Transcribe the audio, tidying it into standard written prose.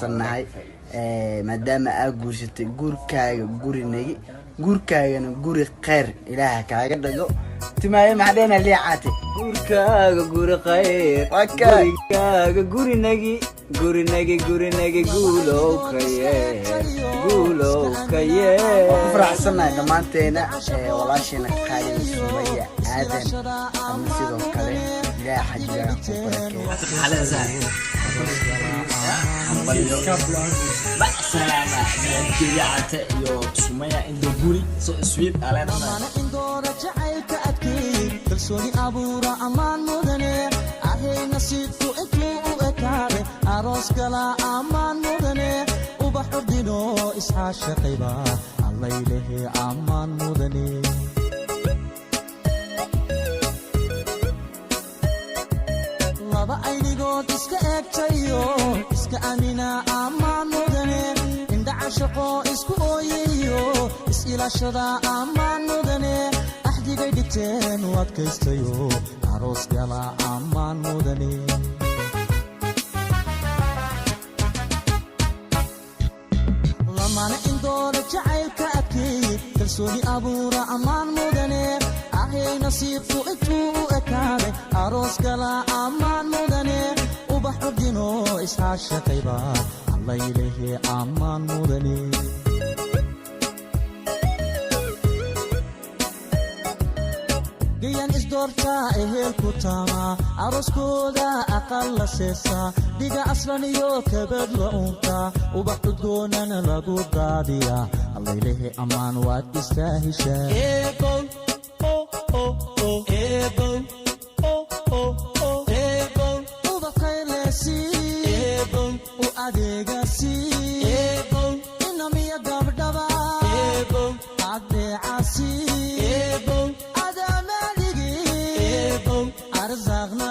faraxsannahay maadaama aad guursatay gurkaaga gurinagi gurkaagana guri khayr ilaaha kaaga dhago timaaye maxdheena liicaate gurkaaga guri khayr gurkaaga gurinagi guulow kaye ku faraxsannahay dhammaanteena walaasheena qaali Sumaya aadan ama sidoo kale ilaaha xajiga ku barakeeyo سلامة جيعت يو سمية عند بوري سو سويت على أنا إندورة جعلك أكيد ترسوني أبورا أمان مدني أهي نسيتو إنتو أكاري أروس كلا أمان مدني وبحر دينو إسحا شقيبا الله إليه أمان مدني laba aynigood iska eegtayo iska amina amaan mudane indhaca shaqo isku ooyayo is-ilaashada amaan mudane axdigay dhigteen u adkaystayo aroos gala amaan mudane lamana indoora jacaylka adkeey kalsooni abuura amaan mudane ahay nasiibku intuu u ekaaday aroos gala amaan mudane ubax ordino isxaa shaqayba alla ilahe amaan mudane gayan isdoorta ehelku taama arooskooda aqal la seesa dhiga aslan iyo kabad la unta ubax udgoonana lagu daadiya alla ilahe amaan waad istaahishaa Arzaqna